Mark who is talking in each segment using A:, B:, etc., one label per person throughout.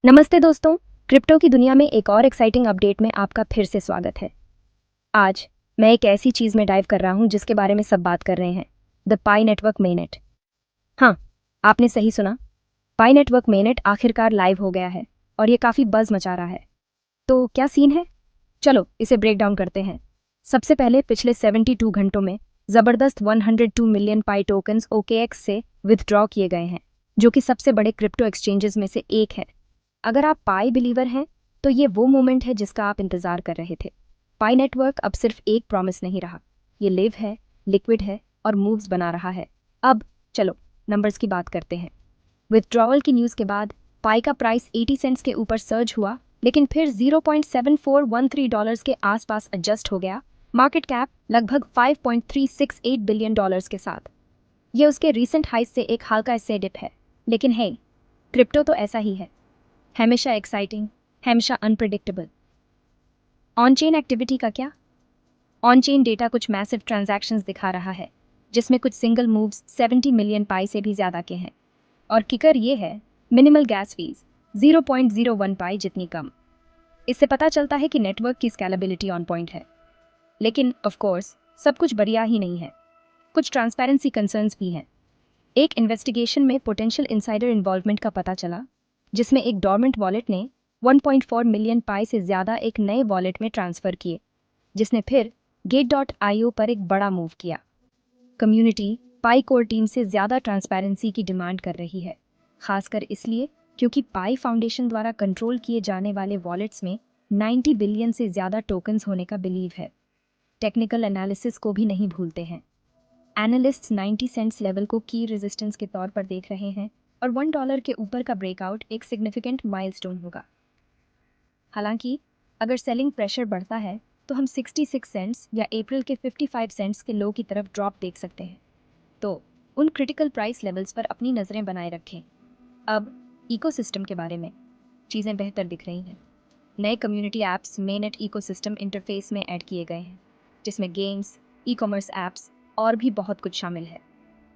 A: नमस्ते दोस्तों, क्रिप्टो की दुनिया में एक और एक्साइटिंग अपडेट में आपका फिर से स्वागत है। आज मैं एक ऐसी चीज़ में डाइव कर रहा हूँ जिसके बारे में सब बात कर रहे हैं, द पाई नेटवर्क मेननेट। हाँ, आपने सही सुना, पाई नेटवर्क मेननेट आखिरकार लाइव हो गया है और ये काफ़ी बज़ मचा रहा है। तो क्या सीन है? चलो इसे ब्रेक डाउन करते हैं। सबसे पहले पिछले 72 घंटों में ज़बरदस्त 102 मिलियन पाई टोकन्स OKX से विथड्रॉ किए गए हैं, जो कि सबसे बड़े क्रिप्टो एक्सचेंजेस में से एक है। अगर आप पाई बिलीवर हैं तो ये वो मोमेंट है जिसका आप इंतजार कर रहे थे। पाई नेटवर्क अब सिर्फ एक प्रॉमिस नहीं रहा, ये लिव है, लिक्विड है और मूव्स बना रहा है। अब चलो नंबर्स की बात करते हैं। विथड्रॉवल की न्यूज़ के बाद पाई का प्राइस 80 सेंट्स के ऊपर सर्ज हुआ, लेकिन फिर $0.7413 के आसपास एडजस्ट हो गया। मार्केट कैप लगभग $5.368 बिलियन के साथ। ये उसके रीसेंट हाइस से एक हल्का से डिप है, लेकिन हे, क्रिप्टो तो ऐसा ही है, हमेशा एक्साइटिंग, हमेशा अनप्रिडिक्टेबल। ऑन चेन एक्टिविटी का क्या? ऑन चेन डेटा कुछ मैसिव ट्रांजैक्शंस दिखा रहा है, जिसमें कुछ सिंगल मूव्स 70 मिलियन पाई से भी ज़्यादा के हैं। और किकर ये है, मिनिमल गैस फीस 0.01 पाई जितनी कम। इससे पता चलता है कि नेटवर्क की स्केलेबिलिटी ऑन पॉइंट है। लेकिन ऑफ कोर्स सब कुछ बढ़िया ही नहीं है, कुछ ट्रांसपेरेंसी कंसर्न्स भी हैं। एक इन्वेस्टिगेशन में पोटेंशियल इनसाइडर इन्वॉल्वमेंट का पता चला, जिसमें एक डॉर्मेंट वॉलेट ने 1.4 मिलियन पाई से ज़्यादा एक नए वॉलेट में ट्रांसफ़र किए, जिसने फिर Gate.io पर एक बड़ा मूव किया। कम्युनिटी पाई कोर टीम से ज़्यादा ट्रांसपेरेंसी की डिमांड कर रही है, खासकर इसलिए क्योंकि पाई फाउंडेशन द्वारा कंट्रोल किए जाने वाले वॉलेट्स में 90 बिलियन से ज़्यादा टोकन्स होने का बिलीव है। टेक्निकल एनालिसिस को भी नहीं भूलते हैं। एनालिस्ट्स 90 सेंट्स लेवल को की रेजिस्टेंस के तौर पर देख रहे हैं और $1 के ऊपर का ब्रेकआउट एक सिग्निफिकेंट माइलस्टोन होगा। हालांकि अगर सेलिंग प्रेशर बढ़ता है तो हम 66 सेंट्स या अप्रैल के 55 सेंट्स के लो की तरफ ड्रॉप देख सकते हैं। तो उन क्रिटिकल प्राइस लेवल्स पर अपनी नज़रें बनाए रखें। अब इकोसिस्टम के बारे में चीज़ें बेहतर दिख रही हैं। नए community apps mainnet ecosystem interface में ऐड किए गए हैं, जिसमें गेम्स, ई-कॉमर्स ऐप्स और भी बहुत कुछ शामिल है।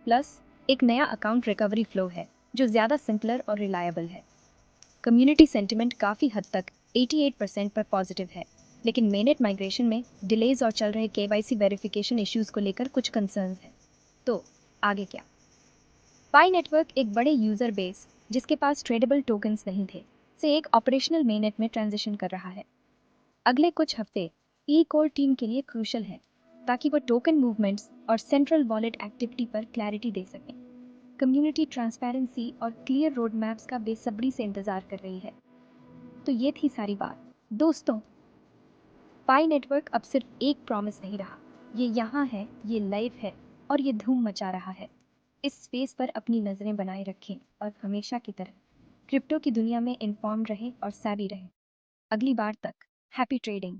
A: प्लस एक नया अकाउंट रिकवरी फ्लो है जो ज़्यादा सिंपलर और रिलायबल है। कम्युनिटी सेंटिमेंट काफ़ी हद तक 88% पर पॉजिटिव है, लेकिन मेननेट माइग्रेशन में डिलेज और चल रहे KYC वेरिफिकेशन इश्यूज को लेकर कुछ कंसर्न्स हैं। तो आगे क्या? पाई नेटवर्क एक बड़े यूज़र बेस जिसके पास ट्रेडेबल टोकन्स नहीं थे से एक ऑपरेशनल मेननेट में ट्रांजिशन कर रहा है। अगले कुछ हफ्ते ई कोर टीम के लिए क्रूशल है, ताकि वो टोकन मूवमेंट्स और सेंट्रल वॉलेट एक्टिविटी पर क्लैरिटी दे सकें। कम्युनिटी ट्रांसपेरेंसी और क्लियर रोड मैप्स का बेसब्री से इंतजार कर रही है। तो ये थी सारी बात। दोस्तों, पाई नेटवर्क अब सिर्फ एक प्रॉमिस नहीं रहा, ये यहाँ है, ये लाइव है और ये धूम मचा रहा है। इस स्पेस पर अपनी नज़रें बनाए रखें और हमेशा की तरह क्रिप्टो की दुनिया में इन्फॉर्म रहें और सैवी रहें। अगली बार तक हैप्पी ट्रेडिंग।